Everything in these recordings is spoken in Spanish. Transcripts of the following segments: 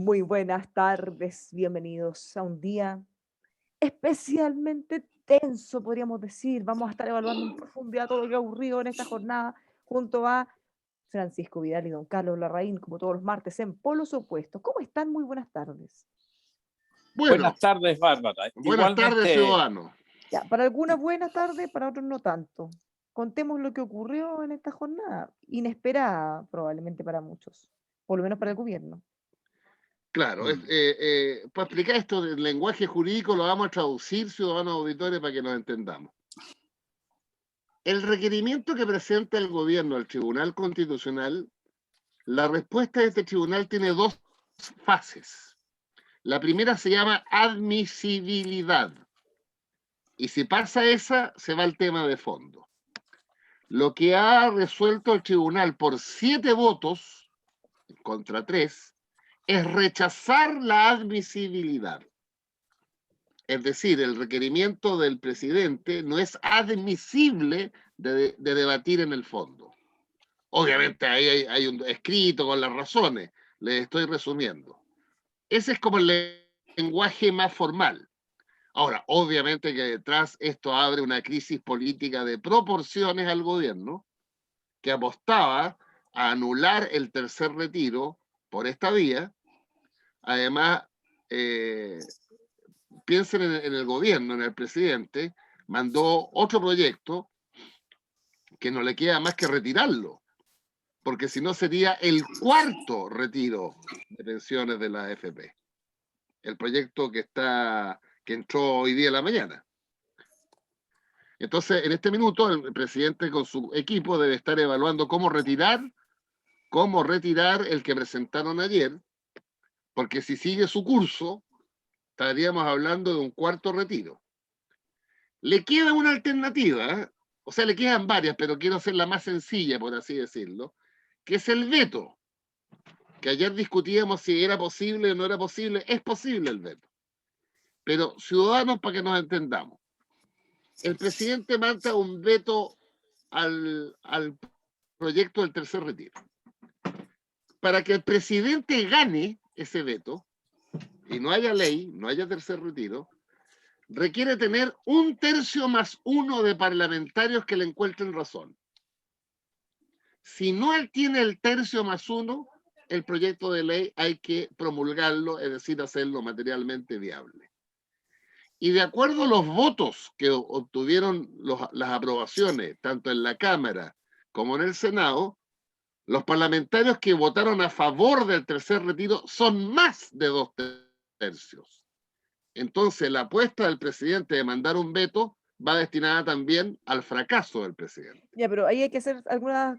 Muy buenas tardes, bienvenidos a un día especialmente tenso, podríamos decir. Vamos a estar evaluando en profundidad todo lo que ha ocurrido en esta jornada junto a Francisco Vidal y don Carlos Larraín, como todos los martes, en polos opuestos. ¿Cómo están? Muy buenas tardes. Bueno, Buenas tardes, Bárbara. buenas tardes, Igualmente, ciudadanos. Ya, para algunas buenas tardes, para otros no tanto. Contemos lo que ocurrió en esta jornada, inesperada probablemente para muchos, por lo menos para el gobierno. Claro, para explicar esto del lenguaje jurídico lo vamos a traducir, ciudadanos auditores, para que nos entendamos. El requerimiento que presenta el gobierno al Tribunal Constitucional, la respuesta de este tribunal tiene dos fases. La primera se llama admisibilidad. Y si pasa esa, se va al tema de fondo. Lo que ha resuelto el tribunal por 7 votos contra 3 es rechazar la admisibilidad. Es decir, el requerimiento del presidente no es admisible de debatir en el fondo. Obviamente ahí hay un escrito con las razones, les estoy resumiendo. Ese es como el lenguaje más formal. Ahora, obviamente que detrás esto abre una crisis política de proporciones al gobierno que apostaba a anular el tercer retiro por esta vía. Además, piensen en el gobierno, en el presidente, mandó otro proyecto que no le queda más que retirarlo, porque si no sería el cuarto retiro de pensiones de la AFP. El proyecto que entró hoy día en la mañana. Entonces, en este minuto, el presidente con su equipo debe estar evaluando cómo retirar el que presentaron ayer, porque si sigue su curso, estaríamos hablando de un cuarto retiro. Le queda una alternativa, o sea, le quedan varias, pero quiero hacer la más sencilla, por así decirlo, que es el veto, que ayer discutíamos si era posible o no era posible. Es posible el veto. Pero, ciudadanos, para que nos entendamos, el presidente manda un veto al proyecto del tercer retiro. Para que el presidente gane ese veto, y no haya ley, no haya tercer retiro, requiere tener 1/3+1 de parlamentarios que le encuentren razón. Si no él tiene el 1/3+1, el proyecto de ley hay que promulgarlo, es decir, hacerlo materialmente viable. Y de acuerdo a los votos que obtuvieron las aprobaciones, tanto en la Cámara como en el Senado, los parlamentarios que votaron a favor del tercer retiro son más de 2/3. Entonces, la apuesta del presidente de mandar un veto va destinada también al fracaso del presidente. Ya, pero ahí hay que hacer algunas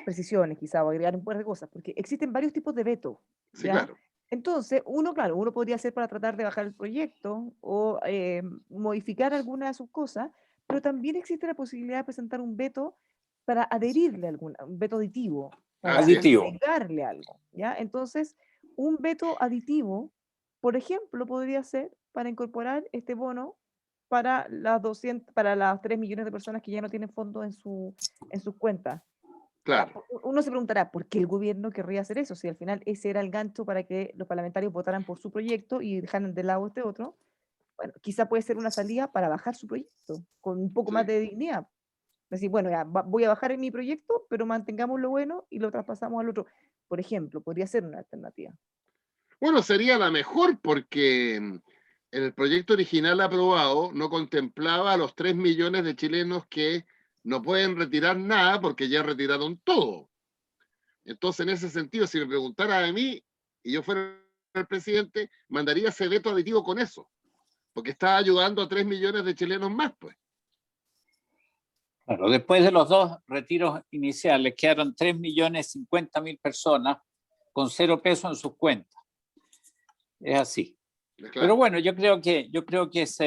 precisiones, quizá, o agregar un par de cosas, porque existen varios tipos de veto, Sí, ¿ya? claro. Entonces, claro, uno podría hacer para tratar de bajar el proyecto o modificar alguna de sus cosas, pero también existe la posibilidad de presentar un veto para adherirle un veto aditivo, para Así es. aditivo. agregarle algo, ¿ya? Entonces, un veto aditivo, por ejemplo, podría ser para incorporar este bono para las 3 millones de personas que ya no tienen fondos en sus cuentas. Ya, Claro. uno se preguntará, ¿por qué el gobierno querría hacer eso? Si al final ese era el gancho para que los parlamentarios votaran por su proyecto y dejaran de lado este otro. Bueno, quizá puede ser una salida para bajar su proyecto, con un poco más Sí. de dignidad. Decir, bueno, ya voy a bajar en mi proyecto, pero mantengamos lo bueno y lo traspasamos al otro. Por ejemplo, podría ser una alternativa. Bueno, sería la mejor porque el proyecto original aprobado no contemplaba a los 3 millones de chilenos que no pueden retirar nada porque ya retiraron todo. Entonces, en ese sentido, si me preguntara a mí y yo fuera el presidente, mandaría ese veto aditivo con eso, porque está ayudando a 3 millones de chilenos más, pues. Claro, después de los dos retiros iniciales, quedaron 3.050.000 personas con 0 pesos en sus cuentas. Es así. Claro. Pero bueno, yo creo que es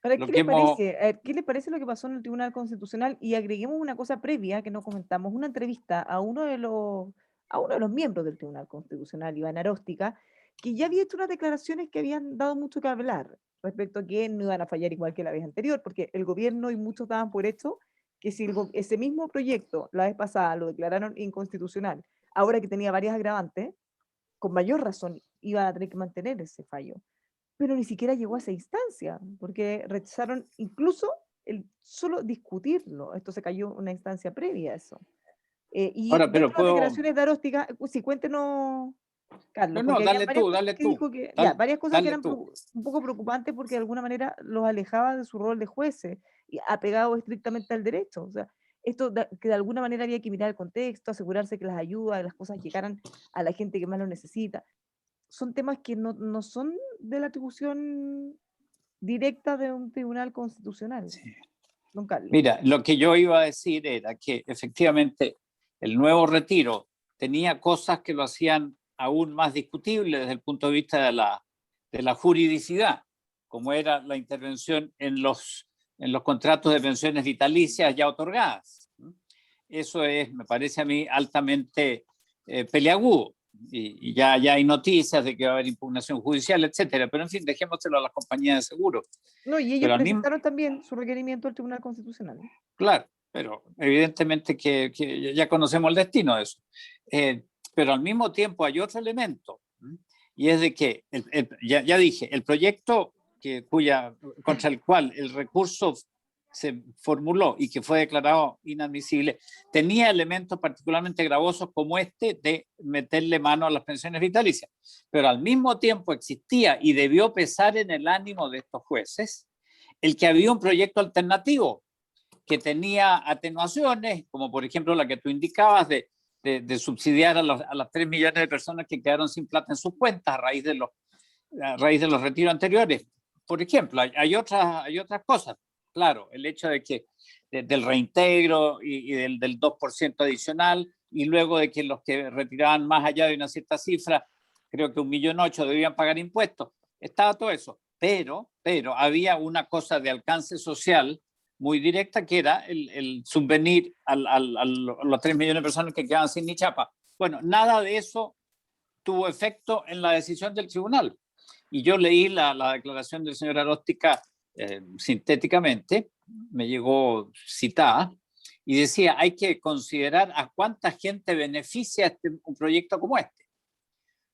Ahora, lo ¿qué que le hemos... parece? A ver, ¿qué le parece lo que pasó en el Tribunal Constitucional? Y agreguemos una cosa previa que no comentamos, una entrevista a uno de los miembros del Tribunal Constitucional, Iván Aróstica, que ya había hecho unas declaraciones que habían dado mucho que hablar respecto a que no iban a fallar igual que la vez anterior, porque el gobierno y muchos daban por hecho que si ese mismo proyecto la vez pasada lo declararon inconstitucional, ahora que tenía varias agravantes, con mayor razón iban a tener que mantener ese fallo. Pero ni siquiera llegó a esa instancia, porque rechazaron incluso el solo discutirlo. Esto se cayó en una instancia previa a eso. Y Ahora, pero dentro de las puedo... declaraciones de Aróstica, sí, cuéntenos, Carlos, No, porque había varias dale cosas que tú, dijo ya, varias cosas que dale eran tú. un poco preocupantes porque de alguna manera los alejaba de su rol de jueces y apegado estrictamente al derecho. O sea, que de alguna manera había que mirar el contexto, asegurarse que las ayudas, las cosas llegaran a la gente que más lo necesita. Son temas que no son de la atribución directa de un tribunal constitucional, Sí. don Carlos. Mira, lo que yo iba a decir era que efectivamente el nuevo retiro tenía cosas que lo hacían aún más discutible desde el punto de vista de la juridicidad, como era la intervención en los contratos de pensiones vitalicias ya otorgadas. Eso es, me parece a mí, altamente peliagudo. Y ya hay noticias de que va a haber impugnación judicial, etcétera. Pero en fin, dejémoselo a las compañías de seguro. No, y ellos Pero al mismo, presentaron también su requerimiento al Tribunal Constitucional. claro, pero evidentemente que ya conocemos el destino de eso. Pero al mismo tiempo hay otro elemento, y es de que, ya dije, el proyecto contra el cual el recurso se formuló y que fue declarado inadmisible, tenía elementos particularmente gravosos como este de meterle mano a las pensiones vitalicias. Pero al mismo tiempo existía y debió pesar en el ánimo de estos jueces el que había un proyecto alternativo que tenía atenuaciones, como por ejemplo la que tú indicabas de subsidiar a las 3 millones de personas que quedaron sin plata en sus cuentas a raíz de los retiros anteriores. Por ejemplo, hay otras cosas. Claro, el hecho de que del reintegro y del 2% adicional, y luego de que los que retiraban más allá de una cierta cifra, creo que 1,8 millones debían pagar impuestos. Estaba todo eso, pero había una cosa de alcance social muy directa, que era el subvenir a los 3 millones de personas que quedaban sin ni chapa. Bueno, nada de eso tuvo efecto en la decisión del tribunal. Y yo leí la declaración del señor Aróstica sintéticamente, me llegó citada, y decía, hay que considerar a cuánta gente beneficia un proyecto como este.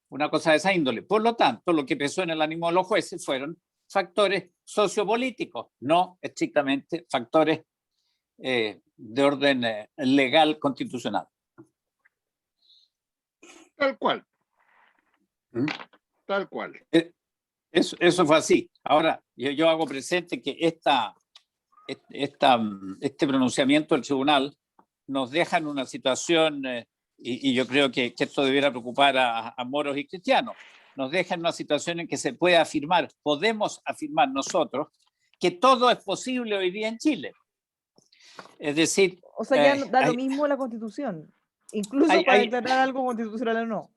Una cosa de esa índole. Por lo tanto, lo que pesó en el ánimo de los jueces fueron factores sociopolíticos, no estrictamente factores de orden legal constitucional. Tal cual. ¿Mm? Tal cual. Eso fue así. Ahora, yo hago presente que este pronunciamiento del tribunal nos deja en una situación, y yo creo que esto debiera preocupar a moros y cristianos, nos deja en una situación en que se puede afirmar, podemos afirmar nosotros, que todo es posible hoy día en Chile. Es decir, o sea, ya da lo mismo la Constitución, incluso para declarar algo constitucional o no.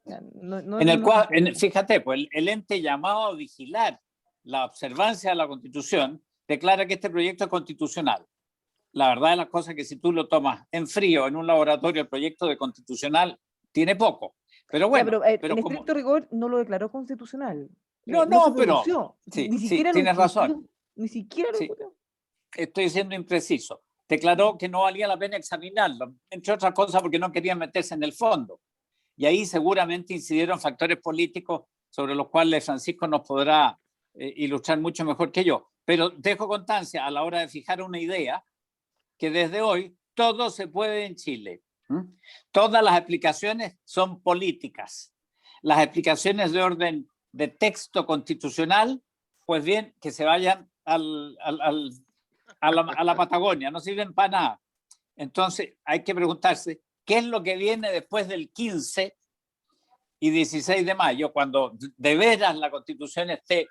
En el cual, fíjate, pues el ente llamado a vigilar la observancia de la Constitución declara que este proyecto es constitucional. La verdad de las cosas es que si tú lo tomas en frío en un laboratorio, el proyecto de constitucional tiene poco. Pero bueno, ya, pero en estricto rigor no lo declaró constitucional. No, se pero sí, ni siquiera tienes razón. Ni siquiera lo discutió. Estoy siendo impreciso. Declaró que no valía la pena examinarlo, entre otras cosas porque no querían meterse en el fondo. Y ahí seguramente incidieron factores políticos sobre los cuales Francisco nos podrá ilustrar mucho mejor que yo. Pero dejo constancia a la hora de fijar una idea que desde hoy todo se puede en Chile. Todas las explicaciones son políticas. Las explicaciones de orden de texto constitucional, pues bien, que se vayan a la Patagonia, no sirven para nada. Entonces hay que preguntarse qué es lo que viene después del 15 y 16 de mayo, cuando de veras la Constitución esté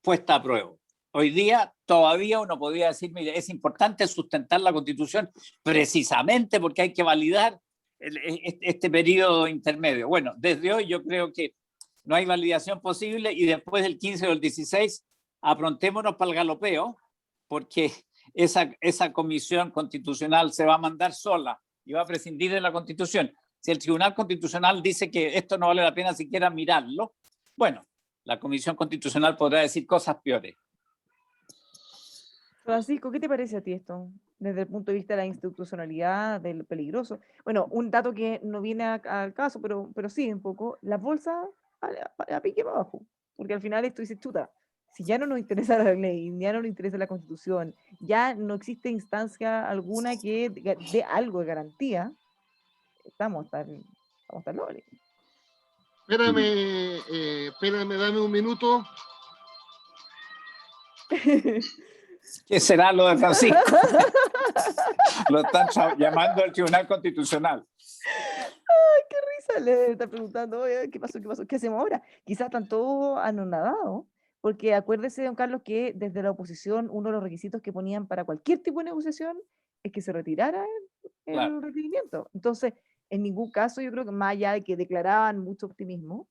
puesta a prueba. Hoy día todavía uno podría decir, mire, es importante sustentar la Constitución precisamente porque hay que validar este periodo intermedio. Bueno, desde hoy yo creo que no hay validación posible, y después del 15 o el 16 aprontémonos para el galopeo, porque esa comisión constitucional se va a mandar sola y va a prescindir de la Constitución. Si el Tribunal Constitucional dice que esto no vale la pena siquiera mirarlo, bueno, la Comisión Constitucional podrá decir cosas peores. Francisco, ¿qué te parece a ti esto? Desde el punto de vista de la institucionalidad, del peligroso. Bueno, un dato que no viene al caso, pero sí un poco, las bolsas a pique para abajo. Porque al final esto dice, chuta, si ya no nos interesa la ley, ya no nos interesa la constitución, ya no existe instancia alguna que dé algo de garantía, estamos tan locos. Espérame, dame un minuto. ¿Qué será lo de Francisco? Lo están llamando al Tribunal Constitucional. ¡Qué risa! Le está preguntando, oye, ¿qué pasó? ¿Qué pasó? ¿Qué hacemos ahora? Quizás están todos anonadados, porque acuérdese, don Carlos, que desde la oposición uno de los requisitos que ponían para cualquier tipo de negociación es que se retirara el Claro. requerimiento. Entonces, en ningún caso, yo creo que más allá de que declaraban mucho optimismo,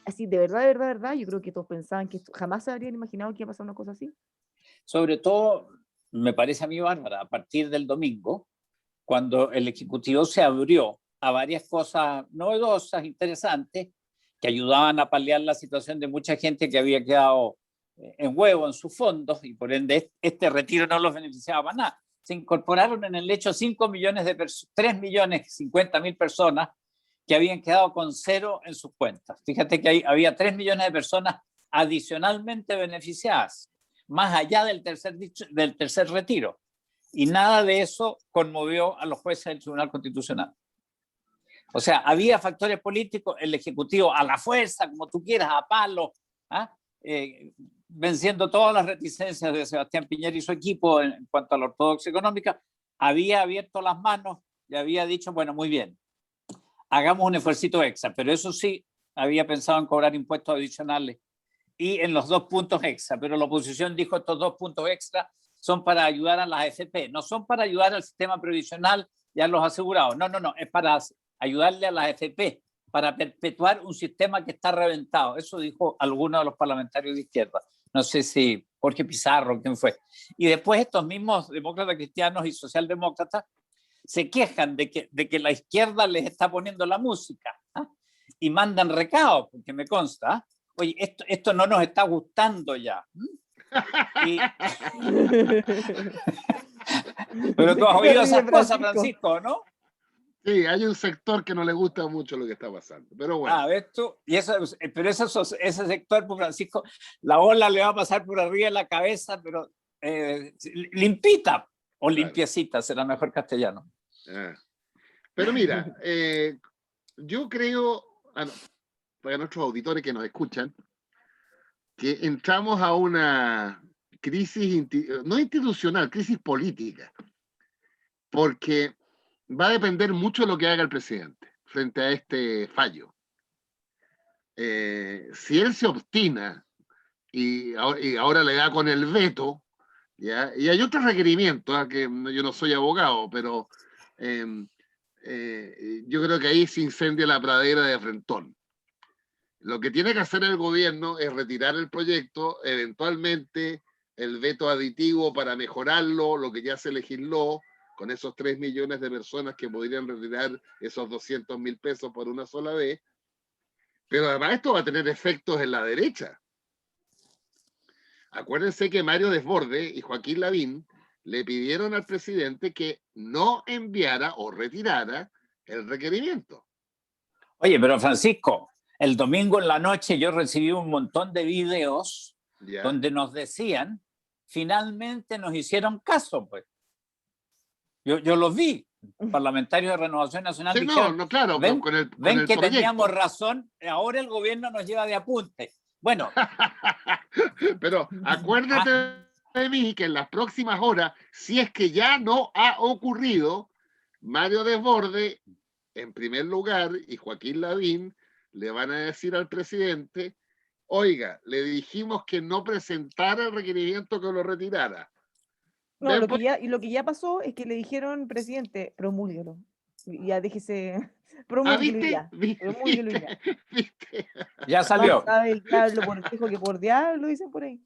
así, de verdad, yo creo que todos pensaban que jamás se habrían imaginado que iba a pasar una cosa así. Sobre todo, me parece a mí, Bárbara, a partir del domingo, cuando el Ejecutivo se abrió a varias cosas novedosas, interesantes, que ayudaban a paliar la situación de mucha gente que había quedado en huevo en sus fondos y por ende este retiro no los beneficiaba para nada. Se incorporaron en el hecho 5 millones de 3.050.000 personas que habían quedado con cero en sus cuentas. Fíjate que había 3 millones de personas adicionalmente beneficiadas, más allá del tercer retiro. Y nada de eso conmovió a los jueces del Tribunal Constitucional. O sea, había factores políticos, el Ejecutivo a la fuerza, como tú quieras, a palo, venciendo todas las reticencias de Sebastián Piñera y su equipo en cuanto a la ortodoxia económica, había abierto las manos y había dicho, bueno, muy bien, hagamos un esfuercito extra, pero eso sí, había pensado en cobrar impuestos adicionales y en los 2 puntos extra, pero la oposición dijo estos 2 puntos extra son para ayudar a las AFP, no son para ayudar al sistema previsional y a los asegurados, no, es para ayudarle a las AFP, para perpetuar un sistema que está reventado. Eso dijo alguno de los parlamentarios de izquierda. No sé si Jorge Pizarro, quién fue. Y después estos mismos demócratas cristianos y socialdemócratas se quejan de que la izquierda les está poniendo la música y mandan recados, porque me consta, oye, esto no nos está gustando ya. Pero tú has oído esas cosas, Francisco, ¿no? Sí, hay un sector que no le gusta mucho lo que está pasando, pero bueno. ¿Ves tú? Pero ese sector, pues, Francisco, la ola le va a pasar por arriba de la cabeza, pero limpita o Claro. limpiecita, será mejor castellano. Pero mira, yo creo, para nuestros auditores que nos escuchan, que entramos a una crisis, no institucional, crisis política, porque va a depender mucho de lo que haga el presidente frente a este fallo. Si él se obstina y ahora le da con el veto, ¿ya? Y hay otros requerimientos, que yo no soy abogado, pero yo creo que ahí se incendia la pradera de Frentón. Lo que tiene que hacer el gobierno es retirar el proyecto, eventualmente el veto aditivo para mejorarlo, lo que ya se legisló, con esos 3 millones de personas que podrían retirar esos 200.000 pesos por una sola vez. Pero además esto va a tener efectos en la derecha. Acuérdense que Mario Desbordes y Joaquín Lavín le pidieron al presidente que no enviara o retirara el requerimiento. Oye, pero Francisco, el domingo en la noche yo recibí un montón de videos donde nos decían, finalmente nos hicieron caso, pues. Yo los vi, parlamentarios de Renovación Nacional. Sí, dijeron, no, claro, ven con el que proyecto. Teníamos razón, ahora el gobierno nos lleva de apunte. Bueno. Pero acuérdate de mí que en las próximas horas, si es que ya no ha ocurrido, Mario Desbordes, en primer lugar, y Joaquín Lavín, le van a decir al presidente, oiga, le dijimos que no presentara el requerimiento, que lo retirara. No, lo que ya pasó es que le dijeron, presidente, promúlguelo. Ya déjese, promúlguelo ya. Promúlguelo ya. ¿Viste? Ya salió. Más sabe el diablo por viejo que por diablo, dicen por ahí.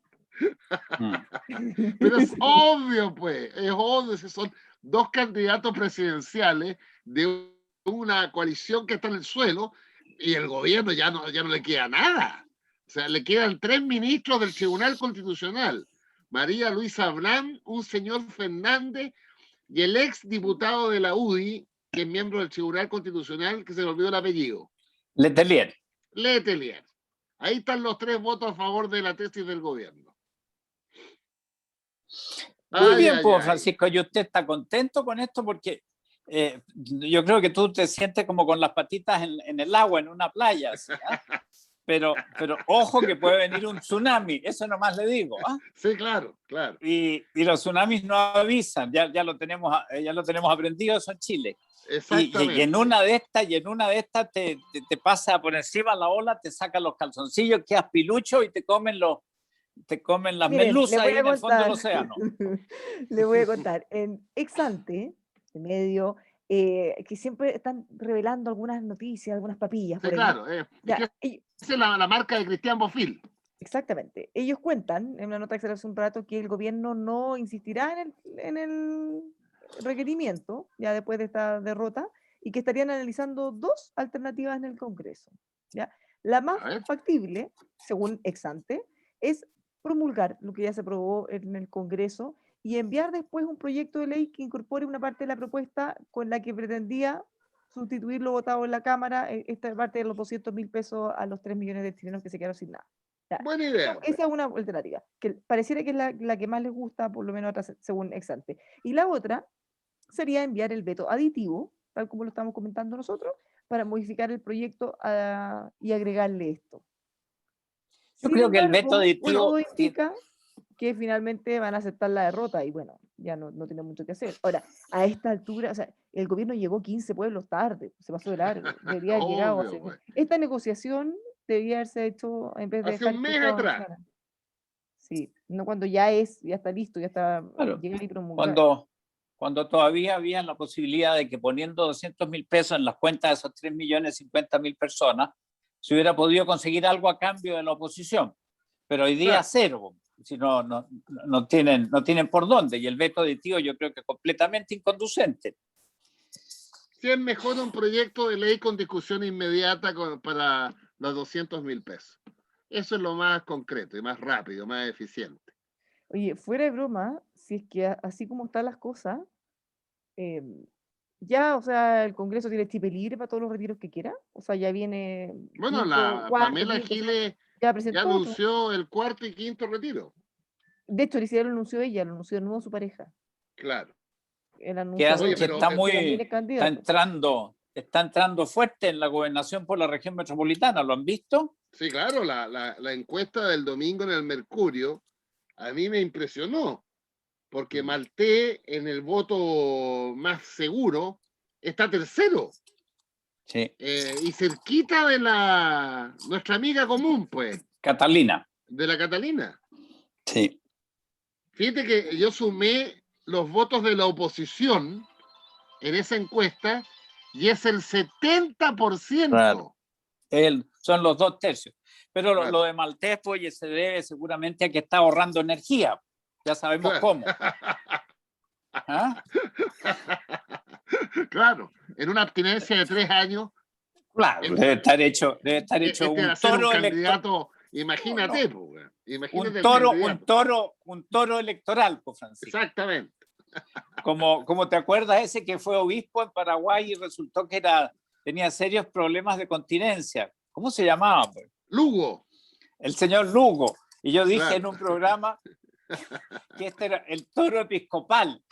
Pero es obvio, pues, es obvio, si son 2 candidatos presidenciales de una coalición que está en el suelo y el gobierno ya no le queda nada. O sea, le quedan 3 ministros del Tribunal Constitucional, María Luisa Blan, un señor Fernández y el ex diputado de la UDI, que es miembro del Tribunal Constitucional, que se le olvidó el apellido. Letelier. Letelier. Ahí están los 3 votos a favor de la tesis del gobierno. Muy bien, pues, Francisco, ¿y usted está contento con esto? Porque yo creo que tú te sientes como con las patitas en el agua, en una playa, ¿sí? Pero ojo que puede venir un tsunami, eso nomás le digo. Sí, claro, claro. Y los tsunamis no avisan, ya lo tenemos aprendido eso en Chile. Exactamente. Y en una de estas te pasa por encima la ola, te sacan los calzoncillos, quedas pilucho y te comen las merluzas ahí en el fondo del océano. Le voy a contar. En Exante, de medio, que siempre están revelando algunas noticias, algunas papillas. Sí, por ahí. claro. Esa es la marca de Cristian Bofill. Exactamente. Ellos cuentan, en una nota que se hace un rato, que el gobierno no insistirá en el requerimiento, ya después de esta derrota, y que estarían analizando 2 alternativas en el Congreso. ¿Ya? La más factible, según Exante, es promulgar lo que ya se aprobó en el Congreso y enviar después un proyecto de ley que incorpore una parte de la propuesta con la que pretendía sustituir lo votado en la Cámara, esta parte de los 200.000 pesos a los 3 millones de chilenos que se quedaron sin nada. Buena idea. Esa es una alternativa, que pareciera que es la que más les gusta, por lo menos según Exante. Y la otra sería enviar el veto aditivo, tal como lo estamos comentando nosotros, para modificar el proyecto y agregarle esto. Yo creo que el veto aditivo todo indica que finalmente van a aceptar la derrota y bueno, ya no tiene mucho que hacer. Ahora, a esta altura, o sea, el gobierno llegó 15 pueblos tarde, se pasó de largo, debería haber llegado. Esta negociación debía haberse hecho en vez de hace un mes atrás. Sí, no cuando ya está listo, ya está claro, llega y promulgado. Cuando todavía había la posibilidad de que poniendo 200.000 pesos en las cuentas de esos 3.050.000 personas, se hubiera podido conseguir algo a cambio de la oposición. Pero hoy día cero, si no tienen por dónde, y el veto aditivo yo creo que es completamente inconducente. Si es mejor un proyecto de ley con discusión inmediata para los 200.000 pesos. Eso es lo más concreto y más rápido, más eficiente. Oye, fuera de broma, si es que así como están las cosas, ya, o sea, el Congreso tiene chip libre para todos los retiros que quiera. O sea, ya viene. Bueno, Pamela Giles ya anunció el 4º y 5º retiro. De hecho, ni siquiera lo anunció ella, lo anunció de nuevo su pareja. Claro. Está entrando fuerte en la gobernación por la región metropolitana, ¿lo han visto? Sí, claro, la encuesta del domingo en el Mercurio a mí me impresionó, porque Malté en el voto más seguro está tercero. Sí. Y cerquita de nuestra amiga común, pues. Catalina. De la Catalina. Sí. Fíjate que yo sumé los votos de la oposición en esa encuesta y es el 70%. Claro. Son los 2/3. Pero claro, lo de Maltés, pues, se debe seguramente a que está ahorrando energía. Ya sabemos cómo. ¿Ah? Claro, en una abstinencia de 3 años. Claro, debe estar hecho un toro electoral. Imagínate, un toro electoral, pues, Francisco. Exactamente. Como te acuerdas ese que fue obispo en Paraguay y resultó que tenía serios problemas de continencia. ¿Cómo se llamaba? Pues? Lugo. El señor Lugo. Y yo dije en un programa que este era el toro episcopal.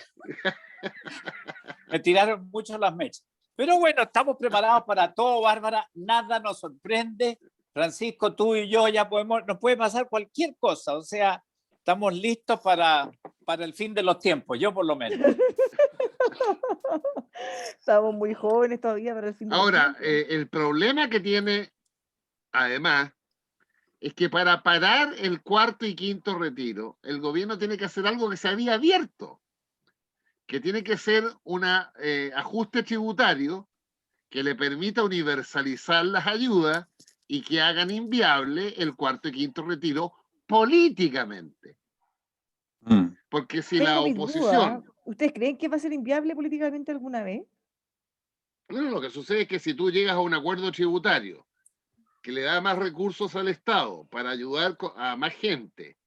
Me tiraron mucho las mechas. Pero bueno, estamos preparados para todo, Bárbara. Nada nos sorprende. Francisco, tú y yo nos puede pasar cualquier cosa. O sea, estamos listos para el fin de los tiempos. Yo por lo menos. Estamos muy jóvenes todavía para el fin de los tiempos. Ahora, el problema que tiene, además, es que para parar el 4º y 5º retiro, el gobierno tiene que hacer algo que se había abierto, que tiene que ser un ajuste tributario que le permita universalizar las ayudas y que hagan inviable el 4º y 5º retiro políticamente. Porque si la oposición... ¿Ustedes creen que va a ser inviable políticamente alguna vez? Bueno, lo que sucede es que si tú llegas a un acuerdo tributario que le da más recursos al Estado para ayudar a más gente,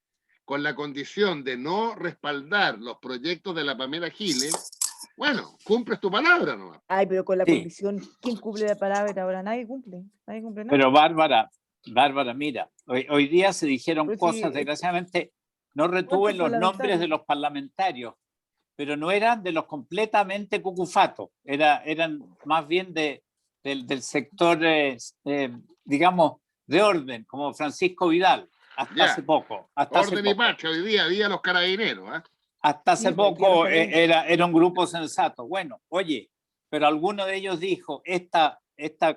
con la condición de no respaldar los proyectos de la Pamela Giles, bueno, cumples tu palabra nomás. Ay, pero con la Sí. condición, ¿quién cumple la palabra ahora? Nadie cumple nada. Pero Bárbara, mira, hoy día se dijeron Pero cosas, sí, desgraciadamente, no retuve ¿cuántos los nombres parlamentarios? de los parlamentarios, pero no eran de los completamente cucufatos, eran más bien del sector, digamos, de orden, como Francisco Vidal, hasta Ya. hace poco. Hasta hace Orden y poco. marcha, hoy día los carabineros. ¿Ah? Hasta hace Sí, pues, poco Diego Fernández. era un grupo sensato. Bueno, oye, pero alguno de ellos dijo, esta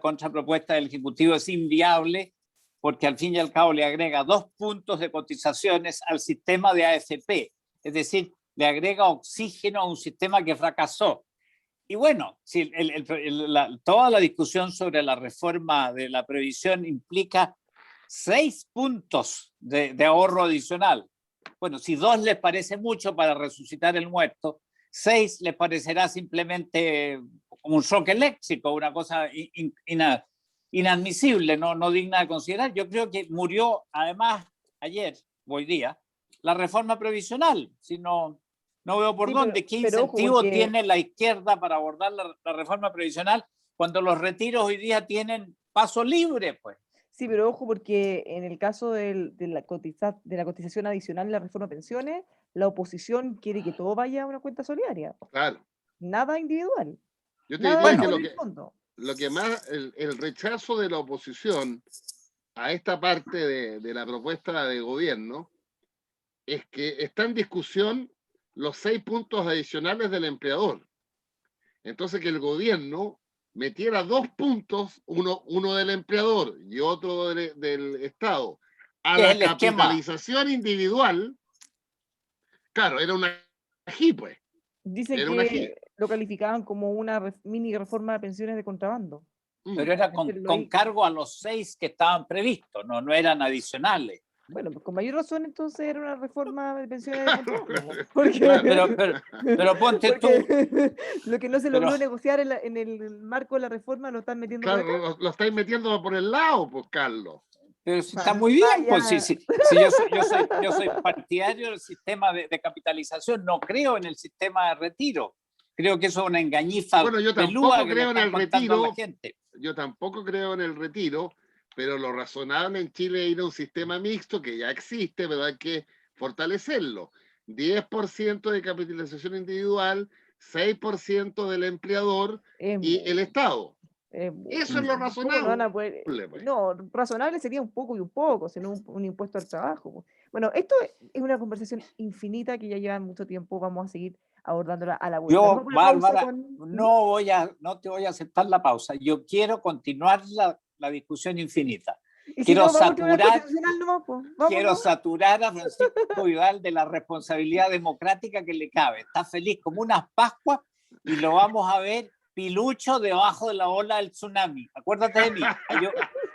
contrapropuesta del Ejecutivo es inviable porque al fin y al cabo le agrega 2 puntos de cotizaciones al sistema de AFP. Es decir, le agrega oxígeno a un sistema que fracasó. Y bueno, si toda la discusión sobre la reforma de la previsión implica 6 puntos de ahorro adicional. Bueno, si 2 les parece mucho para resucitar el muerto, 6 les parecerá simplemente como un shock eléctrico, una cosa inadmisible, no digna de considerar. Yo creo que murió, además, ayer, hoy día, la reforma previsional. Si no veo por Sí, dónde. ¿Qué pero ojo, incentivo porque tiene la izquierda para abordar la reforma previsional cuando los retiros hoy día tienen paso libre? Pues. sí, pero ojo, porque en el caso de la cotización adicional de la reforma de pensiones, la oposición quiere que todo vaya a una cuenta solidaria, Claro. nada individual, Yo te nada diría Bueno, que por el fondo. lo que más, el rechazo de la oposición a esta parte de la propuesta de gobierno es que está en discusión los 6 puntos adicionales del empleador. Entonces que el gobierno metiera 2 puntos, uno del empleador y otro del Estado, a ¿qué es la el esquema? capitalización individual. Claro, era una ají, pues. Dicen Era una ají. que lo calificaban como una mini reforma de pensiones de contrabando. Pero era Hacerlo con ahí. cargo a los 6 que estaban previstos, no eran adicionales. Bueno, pues con mayor razón entonces era una reforma de pensiones de Claro, contrabando, ¿no? Porque, claro. Pero ponte tú, porque lo que no se pero, logró negociar en el marco de la reforma lo están metiendo por acá. Claro, lo estáis metiendo por el lado, pues, Carlos. pero si está muy bien, pues Vaya. si yo soy partidario del sistema de capitalización, no creo en el sistema de retiro. Creo que eso es una engañifa Bueno, yo pelúa tampoco que le creo en están el contando a la retiro, gente. pero lo razonable en Chile es ir a un sistema mixto que ya existe, pero hay que fortalecerlo. 10% de capitalización individual, 6% del empleador Es y el mucho, Estado. es mucho. Eso es lo ¿Cómo no van a razonable, poder? pues. No, razonable sería un poco y un poco, sino un impuesto al trabajo, pues. Bueno, esto es una conversación infinita que ya lleva mucho tiempo. Vamos a seguir abordándola a la vuelta. Nos Yo, vamos a una pausa Bárbara, con. no te voy a aceptar la pausa. Yo quiero continuar la discusión infinita. Y si Quiero no, vamos al Tribunal saturar Constitucional nomás, pues. Quiero Vámonos. saturar a Francisco Vidal de la responsabilidad democrática que le cabe. Está feliz como unas Pascuas y lo vamos a ver pilucho debajo de la ola del tsunami. Acuérdate de mí.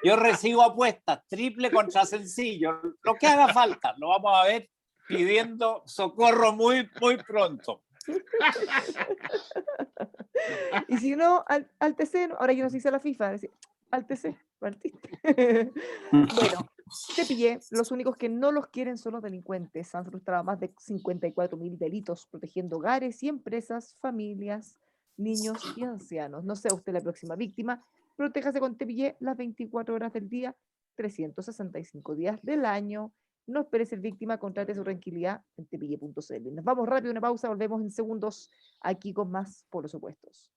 Yo recibo apuestas, triple contra sencillo, lo que haga falta. Lo vamos a ver pidiendo socorro muy, muy pronto. Y si no, al TC, ahora yo no sé si a la FIFA, decir, al TC, partiste. Bueno, te pillé, los únicos que no los quieren son los delincuentes. Han frustrado más de 54.000 delitos protegiendo hogares y empresas, familias, niños y ancianos. No sea usted la próxima víctima. Protéjase con Tepillé las 24 horas del día, 365 días del año. No espere ser víctima, contrate su tranquilidad en tepille.cl. Nos vamos rápido, una pausa, volvemos en segundos aquí con más por los opuestos.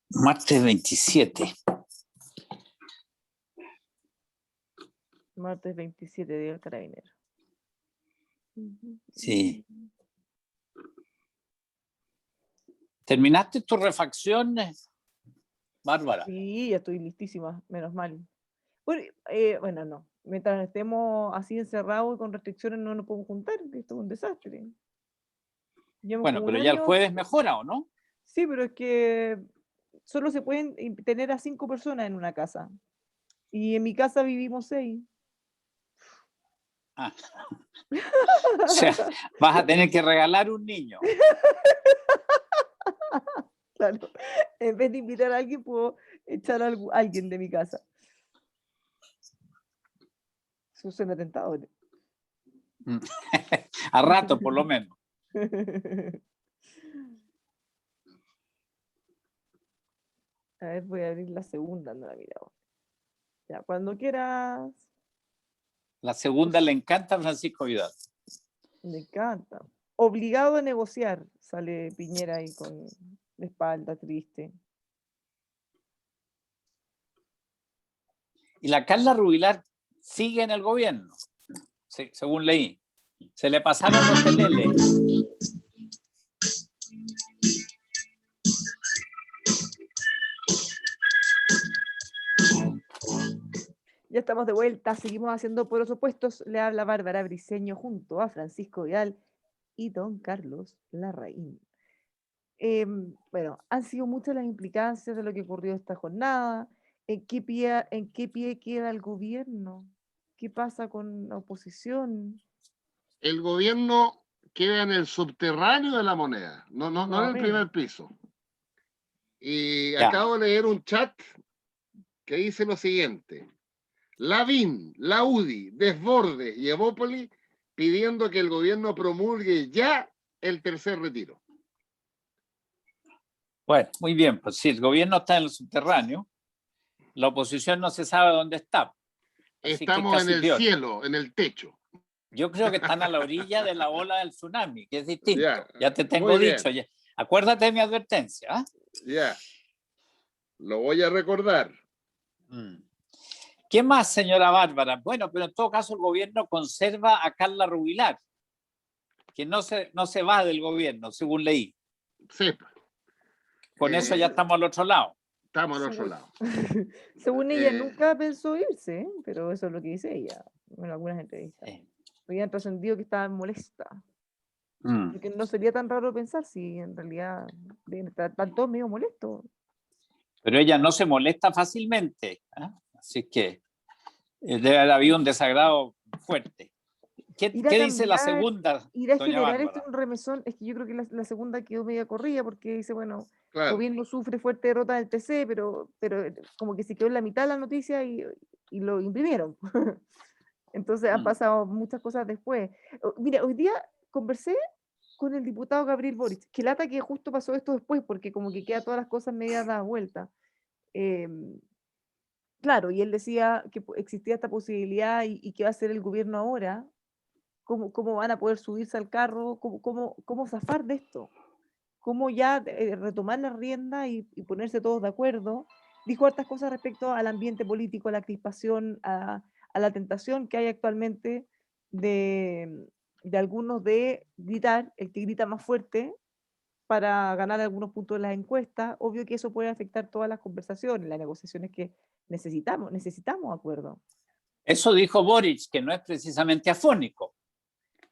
Martes 27. Martes 27, día del carabinero. Sí. ¿Terminaste tus refacciones, Bárbara? Sí, ya estoy listísima, menos mal. Bueno, no. Mientras estemos así encerrados y con restricciones no nos podemos juntar, que esto es un desastre. Llevamos Bueno, como pero un ya el año. jueves mejora, ¿o no? Sí, pero es que solo se pueden tener a 5 personas en una casa. Y en mi casa vivimos 6. Ah. O sea, vas a tener que regalar un niño. Claro, en vez de invitar a alguien, puedo echar a alguien de mi casa. Eso suena tentador. A rato, por lo menos. A ver, voy a abrir la segunda, no la he mirado. Ya, cuando quieras. La segunda le encanta a Francisco Vidal. Me encanta. Obligado a negociar, sale Piñera ahí con la espalda triste. Y la Carla Rubilar sigue en el gobierno, sí, según leí. Se le pasaron los teleles. Ya estamos de vuelta, seguimos haciendo Polos Opuestos. Le habla Bárbara Briceño junto a Francisco Vidal y don Carlos Larraín. Bueno, han sido muchas las implicancias de lo que ocurrió esta jornada. ¿En qué pie queda el gobierno? ¿Qué pasa con la oposición? El gobierno queda en el subterráneo de la moneda, no en el primer piso. Y Ya. acabo de leer un chat que dice lo siguiente: Lavín, la UDI, Desbordes y Evópoli pidiendo que el gobierno promulgue ya el tercer retiro. Bueno, muy bien, pues si el gobierno está en el subterráneo, la oposición no se sabe dónde está. Así Estamos en el peor. cielo, en el techo. Yo creo que están a la orilla de la ola del tsunami, que es distinto. Ya te tengo muy bien. dicho. Ya. Acuérdate de mi advertencia. ¿Eh? Ya. Lo voy a recordar. ¿Qué más, señora Bárbara? Bueno, pero en todo caso el gobierno conserva a Carla Rubilar, que no se va del gobierno, según leí. Sí. Con eso ya estamos al otro lado. Estamos al otro lado. Según ella nunca pensó irse, ¿eh? Pero eso es lo que dice ella en algunas entrevistas. Habían trascendido que estaba molesta. Porque no sería tan raro pensar si en realidad están todos medio molestos. Pero ella no se molesta fácilmente, ¿eh? Así que debe haber habido un desagrado fuerte. ¿Qué dice la segunda? Ir a generar esto un remesón, es que yo creo que la segunda quedó media corrida porque dice, bueno, el gobierno sufre fuerte derrota del TC, pero como que se quedó en la mitad de la noticia y lo imprimieron. Entonces han pasado muchas cosas después. Mira, hoy día conversé con el diputado Gabriel Boric, que lata que justo pasó esto después, porque como que queda todas las cosas medias dadas vuelta. Claro, y él decía que existía esta posibilidad y que va a hacer el gobierno ahora. ¿Cómo van a poder subirse al carro? ¿Cómo zafar de esto? ¿Cómo ya retomar la rienda y ponerse todos de acuerdo? Dijo hartas cosas respecto al ambiente político, a la crispación, a la tentación que hay actualmente de algunos de gritar, el que grita más fuerte, para ganar algunos puntos en las encuestas. Obvio que eso puede afectar todas las conversaciones, las negociaciones que necesitamos acuerdo. Eso dijo Boric, que no es precisamente afónico.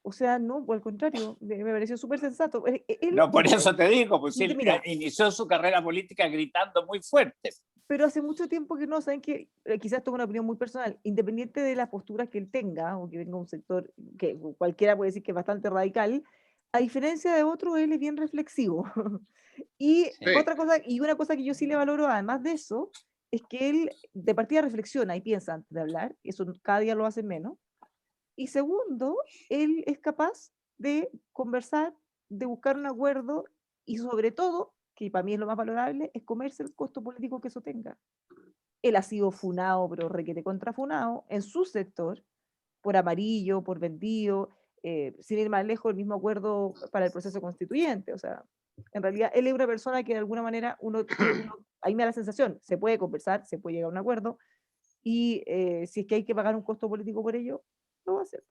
O sea, no, por el contrario, me pareció súper sensato. No, por eso te digo, pues él inició su carrera política gritando muy fuerte. Pero hace mucho tiempo que no, saben que quizás tengo una opinión muy personal, independiente de las posturas que él tenga, o que venga un sector que cualquiera puede decir que es bastante radical, a diferencia de otros, él es bien reflexivo. Y una cosa que yo sí le valoro, además de eso, es que él de partida reflexiona y piensa antes de hablar, eso cada día lo hace menos. Y segundo, él es capaz de conversar, de buscar un acuerdo y sobre todo, que para mí es lo más valorable, es comerse el costo político que eso tenga. Él ha sido funado, pero requete contrafunado en su sector, por amarillo, por vendido, sin ir más lejos, el mismo acuerdo para el proceso constituyente. O sea, en realidad él es una persona que de alguna manera ahí me da la sensación, se puede conversar, se puede llegar a un acuerdo, y si es que hay que pagar un costo político por ello, lo va a hacer.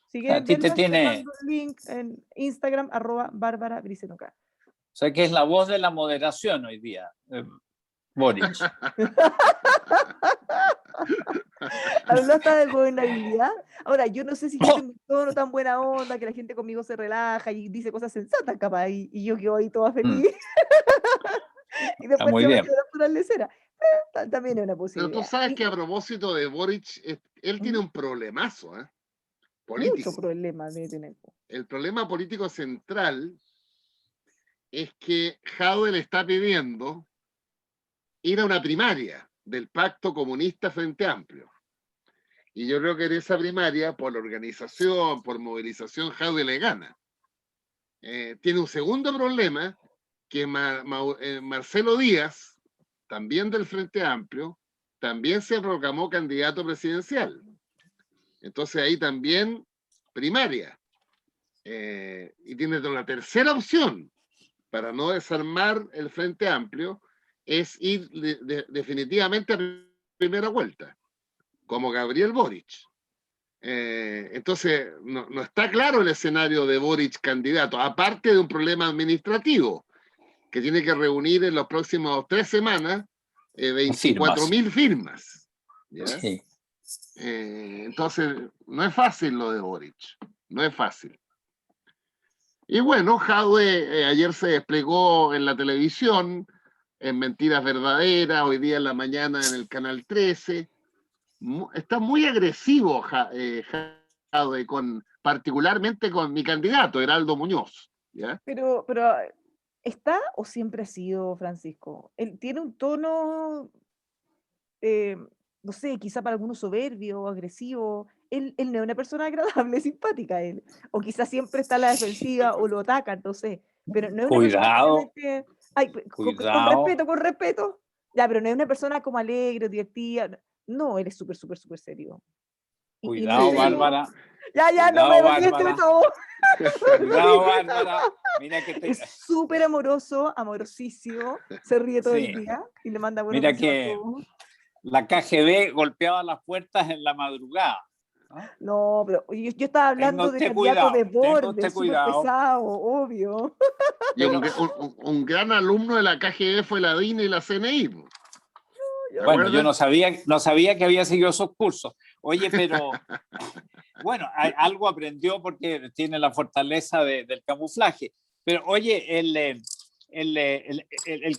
Si quieren verlo, te mando el link en Instagram, @Bárbara Bricenoca. O sea que es la voz de la moderación hoy día, Boric. Habló hasta de gobernabilidad. Ahora, yo no sé si yo tengo un tono tan buena onda, que la gente conmigo se relaja y dice cosas sensatas capaz, y yo quedo ahí toda feliz. Y Está después muy se bien. metió la naturaleza. También es una Pero tú posibilidad. sabes que a propósito de Boric, él tiene ¿Mm? un problemazo, Mucho político. problema de tener. El problema político central es que Jadwe le está pidiendo ir a una primaria del Pacto Comunista Frente Amplio. Y yo creo que en esa primaria, por organización, por movilización, Jadwe le gana. Tiene un segundo problema, que Marcelo Díaz, también del Frente Amplio, también se proclamó candidato presidencial. Entonces ahí también primaria. Y tiene la tercera opción para no desarmar el Frente Amplio, es ir definitivamente a primera vuelta, como Gabriel Boric. Entonces, no está claro el escenario de Boric candidato, aparte de un problema administrativo, que tiene que reunir en las próximas 3 semanas 24.000 firmas. ¿Ya? Sí. Entonces, no es fácil lo de Boric, no es fácil. Y bueno, Jadwe ayer se desplegó en la televisión, en Mentiras Verdaderas, hoy día en la mañana en el Canal 13. Está muy agresivo Jadwe, particularmente con mi candidato, Heraldo Muñoz. ¿Ya? Pero ¿está o siempre ha sido, Francisco? Él tiene un tono, no sé, quizá para algunos soberbio, agresivo. Él no es una persona agradable, simpática, él. O quizá siempre está a la defensiva o lo atacan, no sé. Pero no es una persona que Cuidado, realmente... Ay, con cuidado, respeto, con respeto. Ya, pero no es una persona como alegre, divertida. No, él es súper, súper, súper serio. Y no cuidado, Sí, entiendo. Bárbara. Ya, no Cuidado, me ríes de Bárbara. todo. Cuidado, Bárbara. Mira que te... Es súper amoroso, amorosísimo, se ríe todo el Sí, día y le manda buenos mira deseos a que todos. la KGB golpeaba las puertas en la madrugada, ¿no? No, pero yo estaba hablando de candidato de Tenga borde, usted súper cuidado. pesado, obvio. Y Pero un gran alumno de la KGB fue la DINA y la CNI. ¿Te bueno, yo acuerdas? no sabía que había seguido esos cursos. Oye, pero bueno, algo aprendió porque tiene la fortaleza del camuflaje. Pero oye, el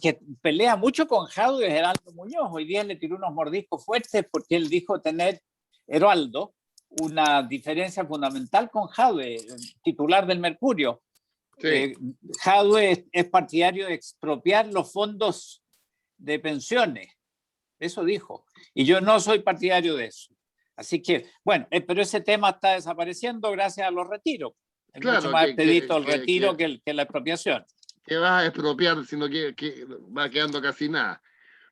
que pelea mucho con Jadwe es Heraldo Muñoz. Hoy día le tiró unos mordiscos fuertes porque él dijo tener, Heraldo, una diferencia fundamental con Jadwe, titular del Mercurio. Sí. Jadwe es partidario de expropiar los fondos de pensiones. Eso dijo. Y yo no soy partidario de eso. Así que, bueno, pero ese tema está desapareciendo gracias a los retiros. Es Claro, mucho más expedito el retiro que la expropiación. que vas a expropiar, sino que va quedando casi nada.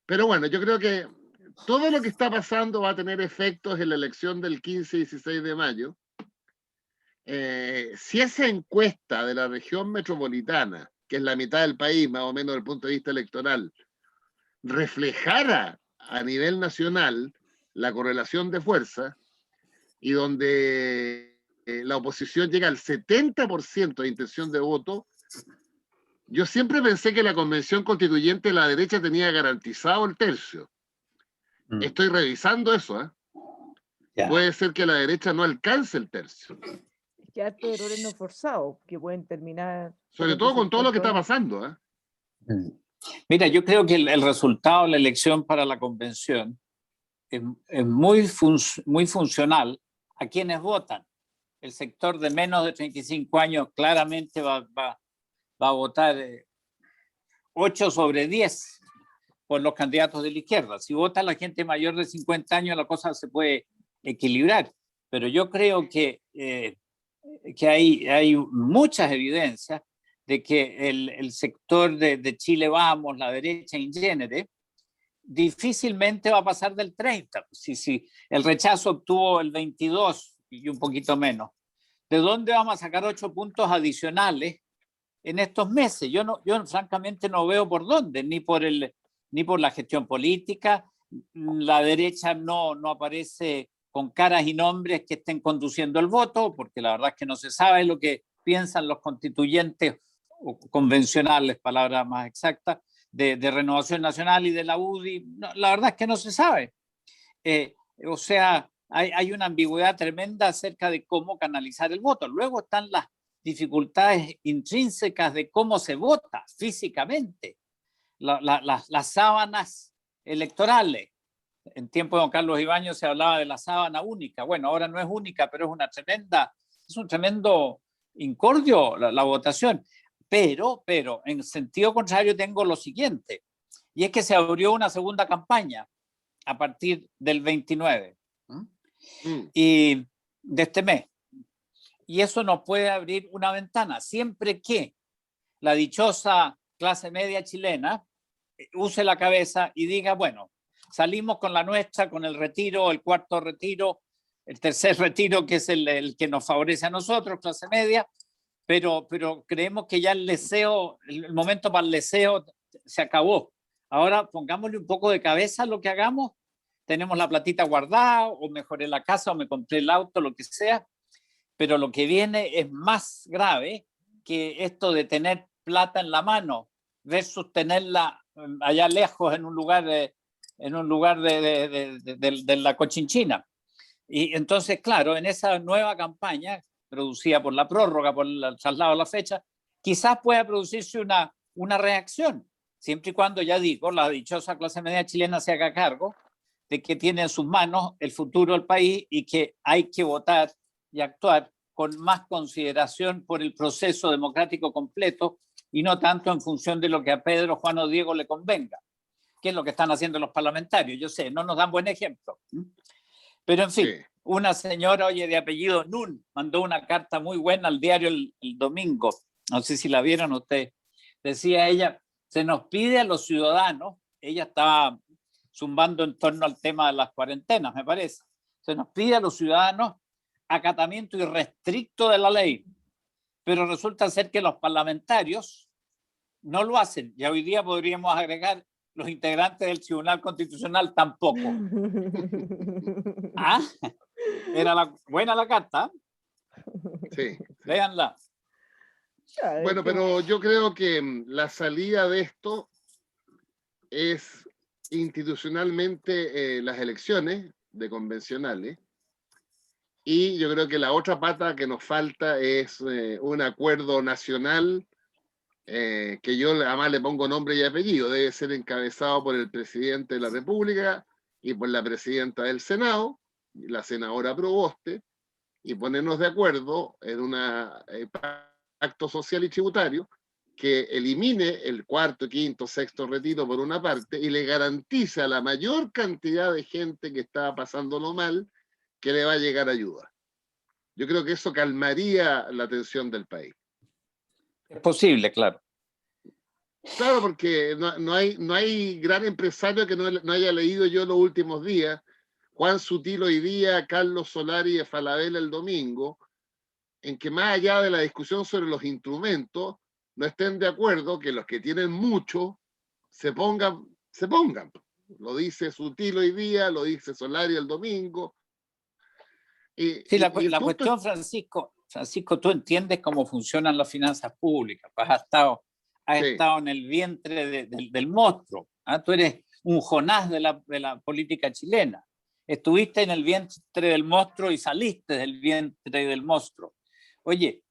Pero bueno, yo creo que todo lo que está pasando va a tener efectos en la elección del 15 y 16 de mayo. Si esa encuesta de la región metropolitana, que es la mitad del país, más o menos desde el punto de vista electoral, reflejara a nivel nacional la correlación de fuerza y donde la oposición llega al 70% de intención de voto, yo siempre pensé que la convención constituyente de la derecha tenía garantizado el tercio. Estoy revisando eso, ¿eh? Ya. Puede ser que la derecha no alcance el tercio. Es que hartos errores no forzados que pueden terminar. Sobre todo con todo lo que está pasando, ¿eh? Mira, yo creo que el resultado de la elección para la convención es muy funcional a quienes votan. El sector de menos de 35 años claramente va a votar 8 sobre 10 por los candidatos de la izquierda. Si vota la gente mayor de 50 años, la cosa se puede equilibrar. Pero yo creo que hay muchas evidencias de que el sector de Chile Vamos, la derecha in genere, difícilmente va a pasar del 30. Si el rechazo obtuvo el 22 y un poquito menos, ¿de dónde vamos a sacar 8 puntos adicionales en estos meses? Yo francamente no veo por dónde, ni por la gestión política. La derecha no aparece con caras y nombres que estén conduciendo el voto, porque la verdad es que no se sabe lo que piensan los constituyentes o convencionales, palabra más exacta, de Renovación Nacional y de la UDI. No, la verdad es que no se sabe. O sea, hay una ambigüedad tremenda acerca de cómo canalizar el voto. Luego están las dificultades intrínsecas de cómo se vota físicamente. las sábanas electorales. En tiempo de don Carlos Ibáñez se hablaba de la sábana única. Bueno, ahora no es única, pero es un tremendo incordio la votación. Pero en sentido contrario tengo lo siguiente, y es que se abrió una segunda campaña a partir del 29 y de este mes. Y eso nos puede abrir una ventana, siempre que la dichosa clase media chilena use la cabeza y diga, bueno, salimos con la nuestra, con el retiro, el cuarto retiro, el tercer retiro, que es el que nos favorece a nosotros, clase media, pero creemos que ya el momento para el leseo se acabó. Ahora pongámosle un poco de cabeza a lo que hagamos. Tenemos la platita guardada, o mejoré la casa, o me compré el auto, lo que sea, pero lo que viene es más grave que esto de tener plata en la mano versus tenerla allá lejos en un lugar de la Cochinchina. Y entonces, claro, en esa nueva campaña producida por la prórroga, por el traslado a la fecha, quizás pueda producirse una reacción, siempre y cuando, ya digo, la dichosa clase media chilena se haga cargo de que tiene en sus manos el futuro del país y que hay que votar y actuar con más consideración por el proceso democrático completo y no tanto en función de lo que a Pedro, Juan o Diego le convenga, que es lo que están haciendo los parlamentarios. Yo sé, no nos dan buen ejemplo. Pero en fin, sí. Una señora, oye, de apellido Nun, mandó una carta muy buena al diario el domingo. No sé si la vieron ustedes. Decía ella, se nos pide a los ciudadanos, ella estaba zumbando en torno al tema de las cuarentenas, me parece. Se nos pide a los ciudadanos acatamiento irrestricto de la ley, pero resulta ser que los parlamentarios no lo hacen. Y hoy día podríamos agregar los integrantes del Tribunal Constitucional tampoco. ¿Ah? Era buena la carta. Sí. Léanla. Bueno, pero yo creo que la salida de esto es institucionalmente las elecciones de convencionales, y yo creo que la otra pata que nos falta es un acuerdo nacional que yo además le pongo nombre y apellido. Debe ser encabezado por el presidente de la República y por la presidenta del Senado, la senadora Proboste, y ponernos de acuerdo en un pacto social y tributario que elimine el cuarto, quinto, sexto retiro por una parte y le garantice a la mayor cantidad de gente que está pasándolo mal que le va a llegar ayuda. Yo creo que eso calmaría la tensión del país. Es posible, claro. Claro, porque no hay gran empresario que no haya leído yo los últimos días. Juan Sutil hoy día, Carlos Solari y Falabella el domingo, en que más allá de la discusión sobre los instrumentos, no estén de acuerdo que los que tienen mucho se pongan. Lo dice Sutil hoy día, lo dice Solari el domingo. Sí, la cuestión, Francisco, tú entiendes cómo funcionan las finanzas públicas. Has estado en el vientre del monstruo. ¿Ah? Tú eres un Jonás de la política chilena. Estuviste en el vientre del monstruo y saliste del vientre del monstruo. Oye,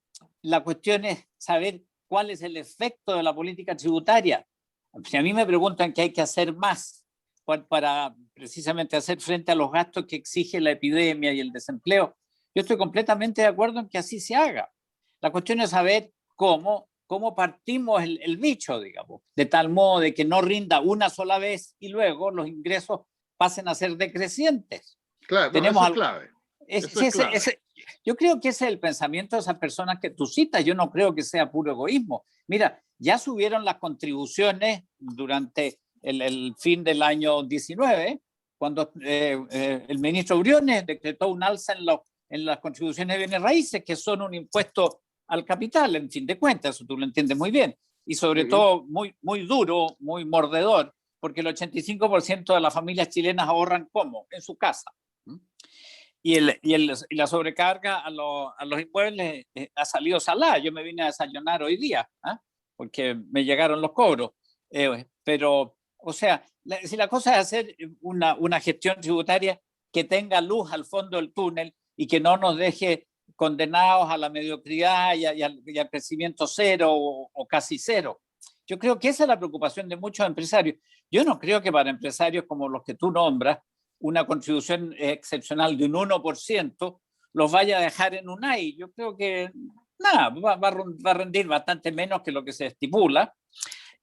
la cuestión es saber cuál es el efecto de la política tributaria. Si a mí me preguntan qué hay que hacer más para precisamente hacer frente a los gastos que exige la epidemia y el desempleo, yo estoy completamente de acuerdo en que así se haga. La cuestión es saber cómo partimos el bicho, digamos, de tal modo de que no rinda una sola vez y luego los ingresos pasen a ser decrecientes. Claro, eso es clave. Yo creo que ese es el pensamiento de esas personas que tú citas. Yo no creo que sea puro egoísmo. Mira, ya subieron las contribuciones durante el fin del año 19, cuando el ministro Briones decretó un alza en las contribuciones de bienes raíces, que son un impuesto al capital, en fin de cuentas, eso tú lo entiendes muy bien, y sobre todo muy, muy duro, muy mordedor, porque el 85% de las familias chilenas ahorran ¿cómo? En su casa. Y la sobrecarga a los inmuebles ha salido salada. Yo me vine a desayunar hoy día, porque me llegaron los cobros. Pero, o sea, si la cosa es hacer una gestión tributaria que tenga luz al fondo del túnel y que no nos deje condenados a la mediocridad y al crecimiento cero o casi cero. Yo creo que esa es la preocupación de muchos empresarios. Yo no creo que para empresarios como los que tú nombras, una contribución excepcional de un 1% los vaya a dejar en un AI. Yo creo que nada, va a rendir bastante menos que lo que se estipula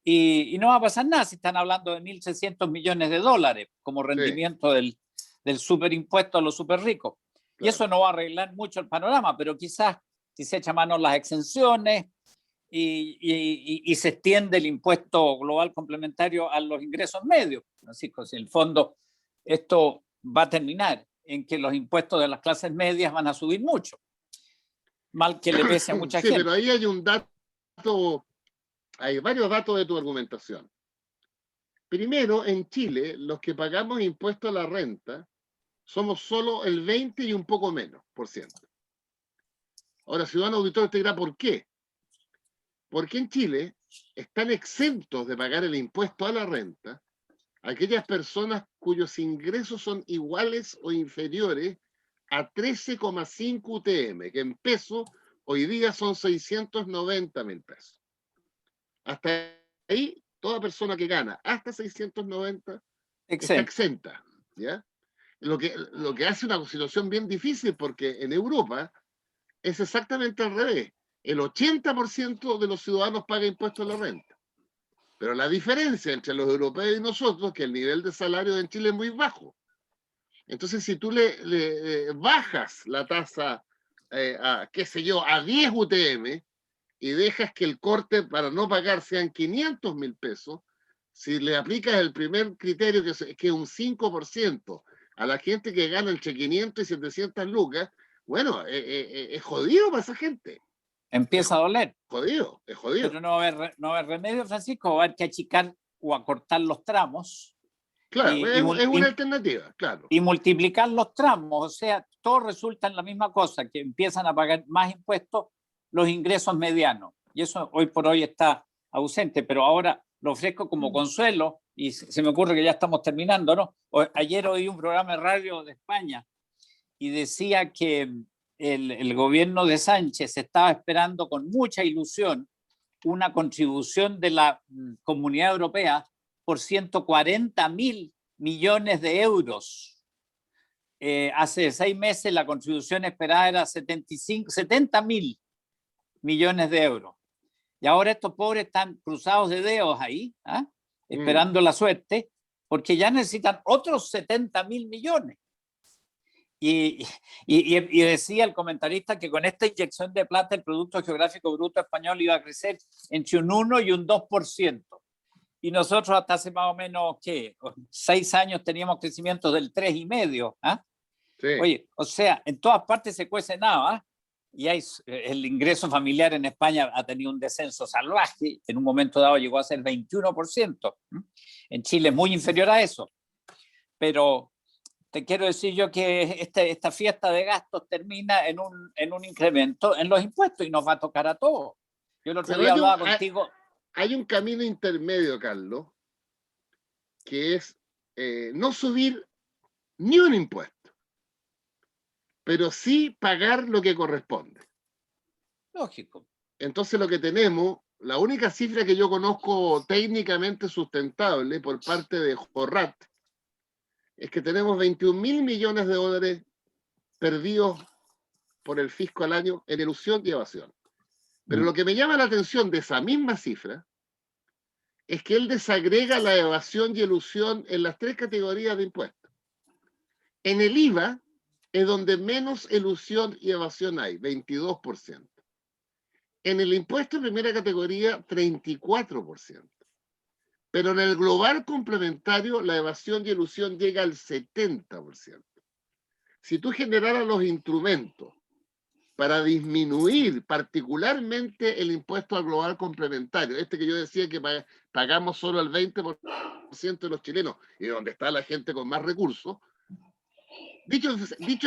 y no va a pasar nada si están hablando de 1.600 millones de dólares como rendimiento del superimpuesto a los super ricos. Claro. Y eso no va a arreglar mucho el panorama, pero quizás si se echa mano las exenciones y se extiende el impuesto global complementario a los ingresos medios. Así que en el fondo esto va a terminar en que los impuestos de las clases medias van a subir mucho. Mal que le pese a mucha gente. Sí, pero ahí hay un dato, hay varios datos de tu argumentación. Primero, en Chile, los que pagamos impuestos a la renta somos solo el 20 y un poco menos %. Ahora, ciudadano auditor te dirá ¿por qué? Porque en Chile están exentos de pagar el impuesto a la renta aquellas personas cuyos ingresos son iguales o inferiores a 13,5 UTM, que en pesos hoy día son 690.000 pesos. Hasta ahí, toda persona que gana hasta 690 está exenta, ¿ya? Lo que hace una situación bien difícil, porque en Europa es exactamente al revés. El 80% de los ciudadanos paga impuestos a la renta. Pero la diferencia entre los europeos y nosotros es que el nivel de salario en Chile es muy bajo. Entonces, si tú le bajas la tasa a, qué sé yo, a 10 UTM y dejas que el corte para no pagar sean 500.000 pesos, si le aplicas el primer criterio, que es un 5% a la gente que gana entre 500 y 700 lucas, bueno, es jodido para esa gente. Empieza a doler. Jodido, es jodido. Pero no va a haber remedio, Francisco, va a haber que achicar o acortar los tramos. Claro, es una alternativa, claro. Y multiplicar los tramos, o sea, todo resulta en la misma cosa, que empiezan a pagar más impuestos los ingresos medianos. Y eso hoy por hoy está ausente, pero ahora lo ofrezco como consuelo y se me ocurre que ya estamos terminando, ¿no? Ayer oí un programa de radio de España y decía que el gobierno de Sánchez estaba esperando con mucha ilusión una contribución de la Comunidad Europea por 140.000 millones de euros. Hace 6 meses la contribución esperada era 70.000 millones de euros. Y ahora estos pobres están cruzados de dedos ahí, esperando la suerte, porque ya necesitan otros 70.000 millones. Y decía el comentarista que con esta inyección de plata el Producto Geográfico Bruto español iba a crecer entre un 1 y un 2%. Y nosotros hasta hace más o menos, ¿qué? 6 años teníamos crecimiento del 3,5%. Sí. Oye, o sea, en todas partes se cuece nada. Y el ingreso familiar en España ha tenido un descenso salvaje. En un momento dado llegó a ser 21%. En Chile es muy inferior a eso. Pero te quiero decir yo que esta fiesta de gastos termina en un incremento en los impuestos y nos va a tocar a todos. Yo el otro día hablaba contigo. Hay un camino intermedio, Carlos, que es no subir ni un impuesto, pero sí pagar lo que corresponde. Lógico. Entonces lo que tenemos, la única cifra que yo conozco técnicamente sustentable por parte de Jorrat, es que tenemos 21.000 millones de dólares perdidos por el fisco al año en elusión y evasión. Pero lo que me llama la atención de esa misma cifra es que él desagrega la evasión y elusión en las 3 categorías de impuestos. En el IVA es donde menos elusión y evasión hay, 22%. En el impuesto de primera categoría, 34%. Pero en el global complementario, la evasión y elusión llega al 70%. Si tú generaras los instrumentos para disminuir particularmente el impuesto al global complementario, que yo decía que pagamos solo el 20% de los chilenos, y donde está la gente con más recursos, dicho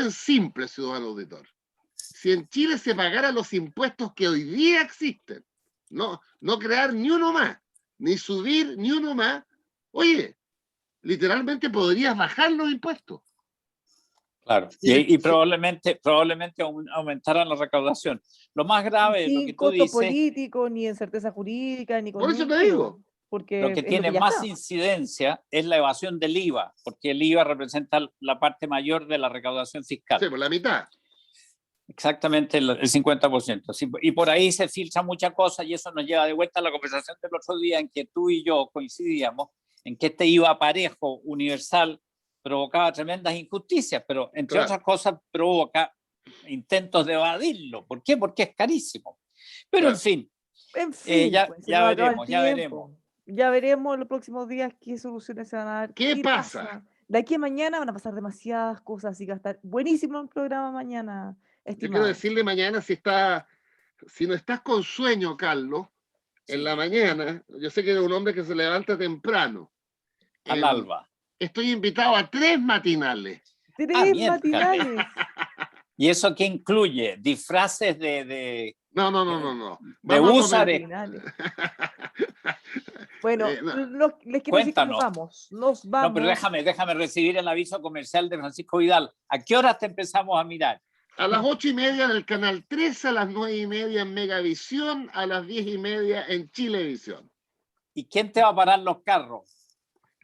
en simple, ciudadano auditor, si en Chile se pagaran los impuestos que hoy día existen, no crear ni uno más, ni subir ni uno más, oye, literalmente podrías bajar los impuestos. Claro, Sí, y probablemente aumentaran la recaudación. Lo más grave de lo Sin que tú costo dices, político, ni incerteza jurídica, ni con por ni eso un te pero, digo. porque lo que es lo que tiene ya más está. incidencia es la evasión del IVA, porque el IVA representa la parte mayor de la recaudación fiscal. Sí, por la mitad. Exactamente el 50%. Sí, y por ahí se filtra mucha cosa y eso nos lleva de vuelta a la conversación del otro día en que tú y yo coincidíamos en que este IVA parejo, universal, provocaba tremendas injusticias, pero entre Claro, otras cosas provoca intentos de evadirlo. ¿Por qué? Porque es carísimo. Pero en claro. fin, En fin, ya, pues se ya nos acaba el veremos, ya veremos. tiempo. Ya veremos en los próximos días qué soluciones se van a dar, ¿Qué qué pasa? pasa. De aquí a mañana van a pasar demasiadas cosas, así que va a estar buenísimo el programa mañana, Yo quiero estimado. decirle mañana si no estás con sueño, Carlos, en la Sí, mañana, yo sé que eres un hombre que se levanta temprano. al em, alba. Estoy invitado a 3 matinales. Tres Miércoles. matinales. ¿Y eso qué incluye? ¿Disfraces No, no, no, no, no. de Vamos a Tres comer. húsares? matinales. Bueno, No. les quiero decir que nos Cuéntanos. vamos. Nos No, pero vamos. déjame recibir el aviso comercial de Francisco Vidal. ¿A qué horas te empezamos a mirar? A las 8:30 en el canal 13, a las 9:30 en Megavisión, a las 10:30 en Chilevisión. ¿Y quién te va a parar los carros?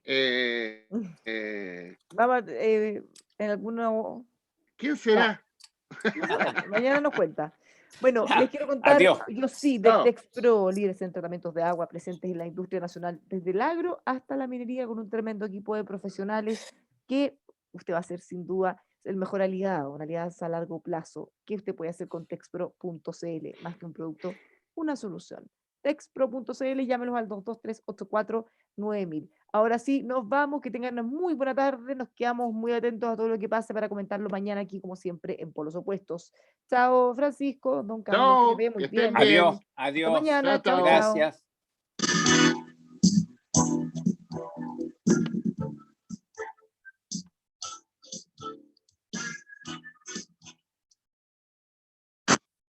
Eh, eh, Vamos, en alguno. ¿Quién Ya, será? no sabemos. Mañana nos cuenta. Bueno, les Ya, quiero contar, adiós. yo sí, de Chao. Texpro, líderes en tratamientos de agua presentes en la industria nacional, desde el agro hasta la minería, con un tremendo equipo de profesionales que usted va a ser sin duda el mejor aliado, una alianza a largo plazo, que usted puede hacer con texpro.cl, más que un producto, una solución. Texpro.cl, llámenos al 223-84-9000. Ahora sí, nos vamos, que tengan una muy buena tarde, nos quedamos muy atentos a todo lo que pase para comentarlo mañana aquí, como siempre, en Polos Opuestos. Chao, Francisco, don Carlos, que les Chao, vaya que muy estén bien. bien. Adiós, Hasta adiós. Chao, mañana, chao, chao. chao. Gracias.